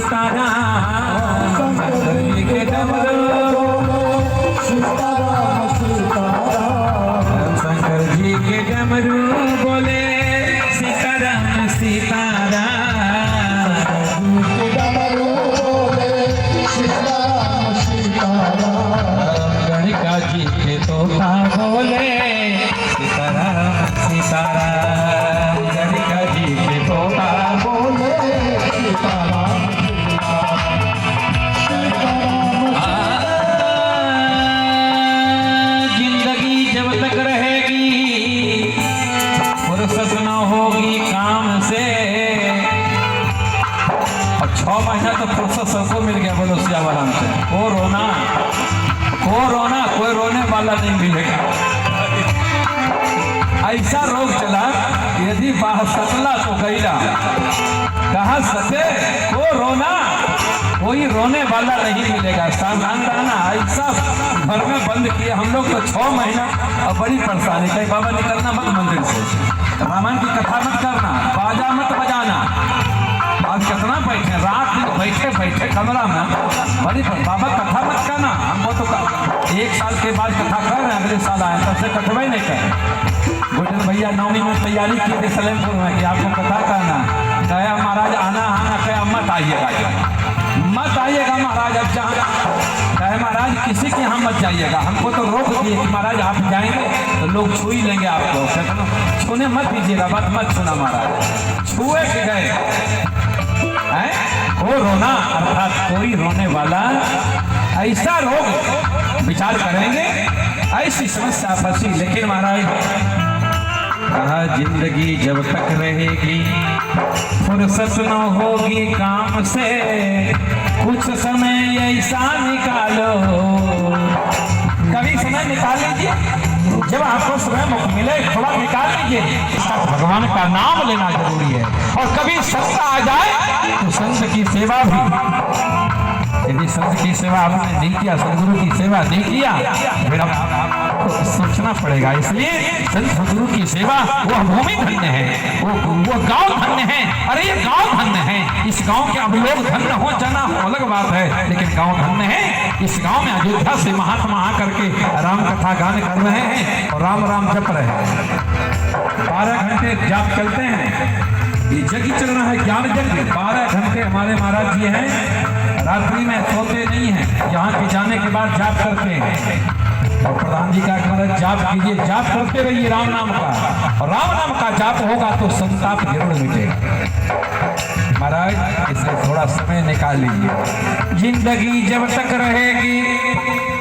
सीताराम, शंकर जी के डमरू सीताराम सीताराम, शंकर जी के डमरू बोले सीताराम सीताराम, गणिका जी के तोता बोले सीताराम सीताराम, गणिका जी के तोता बोले सीताराम सीताराम। जिंदगी जब तक रहेगी फुर्सत न होगी काम से, और 6 महीना तो फुर्सत सबको मिल गया बोलो सियावराम से। वो रोना कोई रोने वाला नहीं मिलेगा। ऐसा रोग चला यदि बाह सतला तो गईला, कहा सते वो रोना, कोई रोने वाला नहीं मिलेगा। सावधान रहना। ऐसा घर में बंद किए हम लोग तो 6 महीना और बड़ी परेशानी। कहीं बाबा निकलना मत मंदिर से, रामायण की कथा मत करना, बाजा मत बजाना। आज कितना बैठे रात दिन बैठे कमरा में, बड़ी बाबा कथा मत करना। हमको तो 1 साल के बाद कथा कर रहे हैं, अगले साल आए तब से कथवाई नहीं करें। गुजर भैया नवमी में तैयारी की थी सलेमपुर में कि आपको कथा करना, कहे महाराज आना कहे मत आइएगा महाराज। अब जहाँ कहे महाराज किसी के यहाँ मत जाइएगा, हमको तो रोक दिए कि महाराज आप जाएंगे तो लोग छू ही लेंगे आपको, छूने मत दीजिएगा, बात मत सुना महाराज। छुए के गए वो रोना अर्थात कोई रोने वाला, ऐसा रोग विचार करेंगे ऐसी समस्या फंसी। लेकिन महाराज कहा जिंदगी जब तक रहेगी फुर्सत न होगी काम से, कुछ समय ऐसा निकालो, कभी समय निकाल लीजिए। जब आपको समय मिले थोड़ा निकाल लीजिए, भगवान का नाम लेना जरूरी है। और कभी सत्ता आ जाए तो संत की सेवा भी, यदि संत की सेवा आपने नहीं किया, सदगुरु की सेवा नहीं किया, फिर आपको सोचना पड़ेगा। इसलिए संत सदगुरु की सेवा वो भूमि धन्य है, वो गांव धन्य है। अरे ये गांव धन्य है, इस गांव के अब लोग धन्य हो जाना अलग बात है, लेकिन गांव धन्य है। इस गांव में अयोध्या से महात्मा आकर के राम कथा गान कर रहे हैं और राम राम जप रहे हैं। 12 घंटे जाप चलते हैं, ये जग चल रहा है ज्ञान यज्ञ। 12 घंटे हमारे महाराज जी हैं, रात्रि में सोते नहीं हैं, यहाँ के जाने के बाद जाप करते हैं। और प्रधान जी का महाराज जाप कीजिए, जाप करते रहिए राम नाम का, और राम नाम का जाप होगा तो संताप जरूर मिटेगा। महाराज इसलिए थोड़ा समय निकाल लीजिए। जिंदगी जब तक रहेगी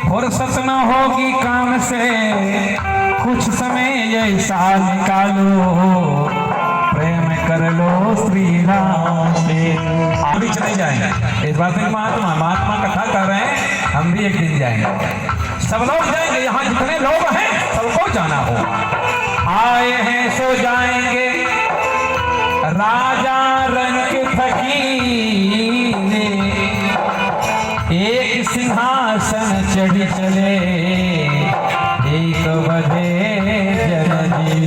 फुर्सत न होगी काम से, कुछ समय ऐसा निकालो, प्रेम कर लो श्री राम से। आप भी चले जाएंगे इस बात में, महात्मा कथा कर रहे हैं, हम भी एक दिन जाएंगे, सब लोग जाएंगे। यहाँ जितने लोग हैं सबको जाना हो, आए हैं सो जाएंगे। राजा रंग फकीर एक सिंहासन चढ़ चले, एक बजे जनजी।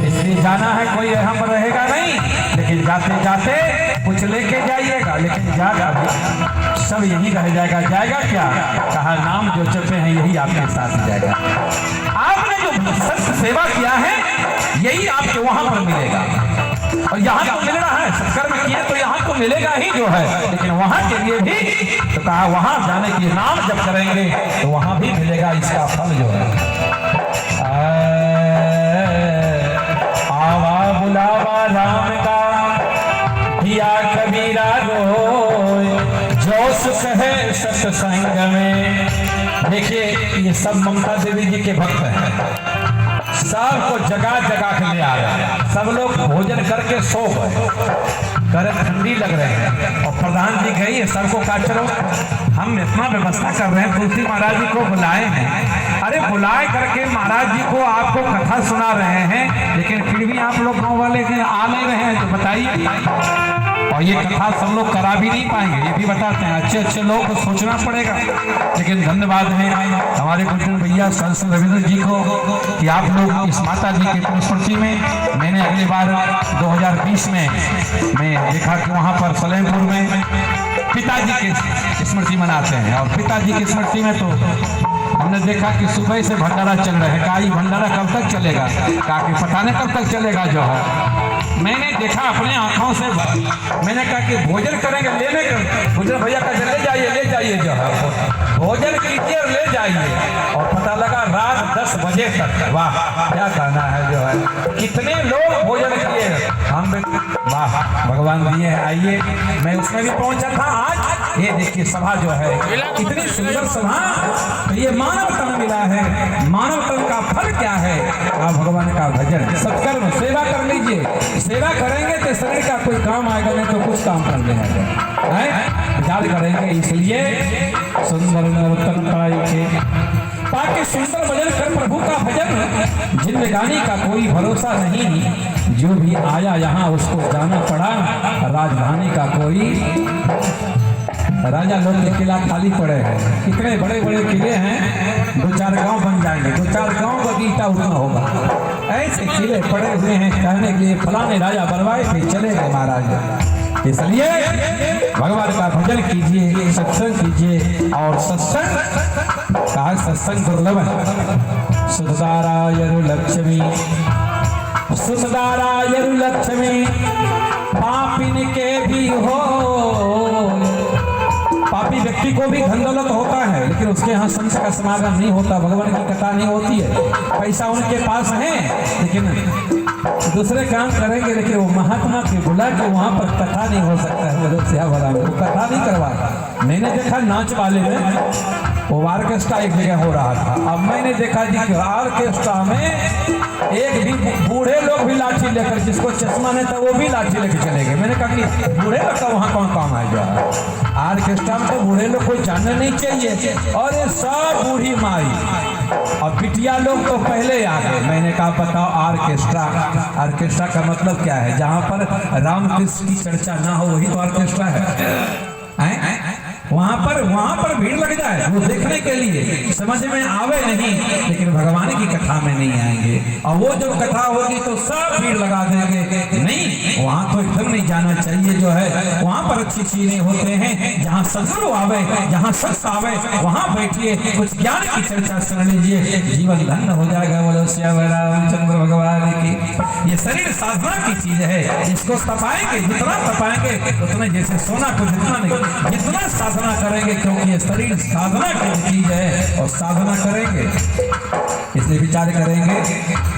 इसलिए जाना है, कोई यहाँ पर रहेगा नहीं, लेकिन जाते जाते कुछ लेके जाइएगा, लेकिन जाएगा सब यही रह जाएगा। जाएगा क्या? कहा नाम जो जपे हैं यही आपके साथ जाएगा। आपने जो सत्य सेवा किया है यही आपके वहां पर मिलेगा, और यहाँ तो मिल रहा है, सत्कर्म किए तो यहाँ तो मिलेगा ही जो है, लेकिन वहां के लिए भी तो कहा वहां जाने के नाम जब करेंगे तो वहां भी मिलेगा इसका फल जो है। आवा बुलावा राम का दिया कबीरा रोए, जो सुख है सत्संग में। देखिए ये सब ममता देवी जी के भक्त हैं, सबको जगा जगा के ले आ रहे हैं। सब लोग भोजन करके सो गए, करे ठंडी लग रहे हैं, और प्रधान जी गई सबको कहा चलो हम इतना व्यवस्था कर रहे हैं, तुलसी महाराज जी को बुलाए हैं। अरे बुलाए करके महाराज जी को आपको कथा सुना रहे हैं, लेकिन फिर भी आप लोग गाँव वाले आ नहीं रहे हैं, तो बताइए। और ये कथा सब लोग करा भी नहीं पाएंगे, ये भी बताते हैं। अच्छे अच्छे लोग को सोचना पड़ेगा, लेकिन धन्यवाद है हमारे गुरुजन भैया संत रविंद्र जी को कि आप लोग इस माता जी के पुण्यस्मृति में, मैंने अगली बार 2020 में मैं देखा कि वहाँ पर सलेमपुर में पिताजी की स्मृति मनाते हैं। और पिताजी की स्मृति में तो हमने देखा कि सुबह से भंडारा चल रहा है। कहा भंडारा कब तक चलेगा? कहा कि पता नहीं कब तक चलेगा जो है। मैंने देखा अपने आंखों से, मैंने कहा कि भोजन करेंगे, लेने का भोजन भैया का ले जाइए जो है, भोजन कीजिए और ले जाइए। और पता लगा रात 10 बजे तक। वाह क्या कहना है जो है, कितने लोग भोजन किए हम। वाह भगवान दिए। आइए, मैं उसमें भी पहुंचा था आज। ये देखिए सभा जो है, कितनी सुंदर सभा। तो ये मानव तन मिला है। मानव तन का फल क्या है? आप भगवान का भजन, सत्कर्म, सेवा कर लीजिए। सेवा करेंगे तो शरीर का कोई काम आएगा, नहीं तो कुछ काम कर देगा है। याद करेंगे, इसलिए सुंदर नवतन पाएंगे ताकि सुंदर भजन कर प्रभु का भजन। जिंदगानी का कोई भरोसा नहीं, जो भी आया यहाँ उसको जाना पड़ा। राजधानी का कोई, राजा लोग के किला खाली पड़े हैं। कितने बड़े बड़े किले हैं, 2-4 गांव बन जाएंगे, 2-4 गांव का गीता उठना होगा। ऐसे किले पड़े हुए हैं, कहने के लिए फलाने राजा बनवाए थे, चले गए महाराज। इसलिए भगवान का भजन कीजिए, सत्संग कीजिए। और सत्संग कहा, सत्संग दुर्लभ है। सुधारायरु लक्ष्मी, सुधारायरु लक्ष्मी, पापिन के भी हो। पापी व्यक्ति को भी धन दौलत होता है, लेकिन उसके यहाँ संत का समागम नहीं होता, भगवान की कथा नहीं होती है। पैसा उनके पास है, लेकिन दूसरे काम करेंगे, लेकिन वो महात्मा के बुला के वहाँ पर कथा नहीं हो सकता है। वो कथा नहीं करवाया। मैंने देखा नाच वाले में वो ऑर्केस्ट्रा एक जगह हो रहा था। अब मैंने देखा जी कि ऑर्केस्ट्रा में एक भी बूढ़े लोग भी लाठी लेकर, जिसको चश्मा नहीं था वो भी लाठी लेकर चले गए। मैंने कहा कि बूढ़े लोग का वहाँ कौन काम आएगा? ऑर्केस्ट्रा में तो बूढ़े लोग कोई जानना नहीं चाहिए। और ये सब बूढ़ी माई और बिटिया लोग तो पहले आ गए। मैंने कहा बताओ, ऑर्केस्ट्रा, ऑर्केस्ट्रा का मतलब क्या है? जहाँ पर रामकृष्ण की चर्चा ना हो वही तो ऑर्केस्ट्रा है। वहाँ पर भीड़ लग जाए वो देखने के लिए, समझ में आवे नहीं, लेकिन भगवान की कथा में नहीं आएंगे। और वो जब कथा होगी तो सब भीड़ लगा देंगे। नहीं, वहाँ तो एकदम नहीं जाना चाहिए जो है। वहाँ पर अच्छी चीजें होते हैं, जहाँ सत्संग आवे, जहाँ सत्स आवे, वहाँ बैठिए, कुछ ज्ञान की चर्चा सुन लीजिए, जीवन धन्य हो जाएगा। बोलो श्याम रामचंद्र भगवान की। ये शरीर साधना की चीज है, इसको तपाएंगे, जितना तपाएंगे उतने, जैसे सोना को जितना नहीं, जितना साधना करेंगे, क्योंकि ये शरीर साधना की चीज है। और साधना करेंगे, इसलिए विचार करेंगे,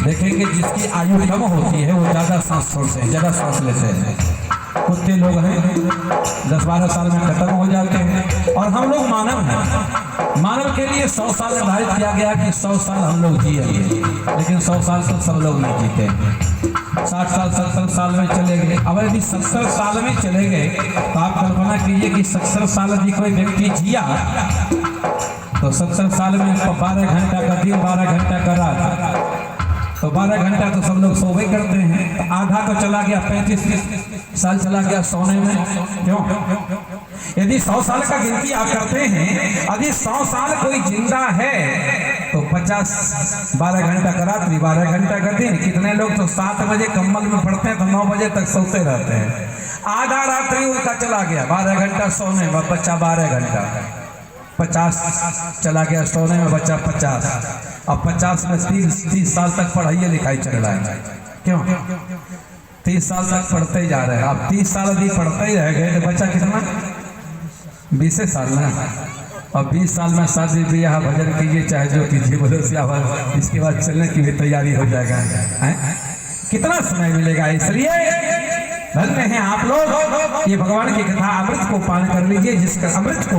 देखेंगे जिसकी आयु कम होती है वो ज्यादा सांस छोड़ते हैं, ज्यादा सांस लेते हैं। कुत्ते लोग हैं 10-12 साल में खत्म हो जाते हैं। और हम लोग मानव हैं। मानव के लिए 100 साल निर्धारित किया गया कि 100 साल हम लोग जिएंगे, लेकिन 100 साल तो सब लोग नहीं जीते। 60 साल 70 साल में चले गए। अब यदि 70 साल में चले गए तो आप कल्पना कीजिए कि 70 साल यदि कोई व्यक्ति जिया तो 70 साल में 12 घंटा का दिन, 12 घंटा का रात, तो 12 घंटा तो सब लोग सोवे करते हैं। तो आधा तो चला गया, 35 साल चला गया सोने में। क्यों? यदि 100 साल का गिनती आप करते हैं, यदि 100 साल कोई जिंदा है तो 50, 12 घंटा का रात्रि, 12 घंटा का दिन। कितने लोग तो 7 बजे कम्बल में पड़ते हैं तो 9 बजे तक सोते रहते हैं। आधा रात्रि उनका चला गया, 12 घंटा सोने में, बच्चा 12 घंटा, 50 चला गया सोने में, बच्चा 50। अब 50 में 30 साल तक पढ़ाई लिखाई चल रहा है। क्यों? 30 साल तक पढ़ते ही जा रहे हैं। अब 30 साल यदि पढ़ते ही रह गए तो बच्चा कितना? 20 साल ना। और 20 साल में शादी ब्याह भजन कीजिए, चाहे जो कीजिए, बोलो श्याम, इसके बाद चलने की भी तैयारी हो जाएगा। कितना समय मिलेगा? इसलिए धन्य हैं आप लोग। ये भगवान की कथा अमृत को पान कर लीजिए, जिसका अमृत को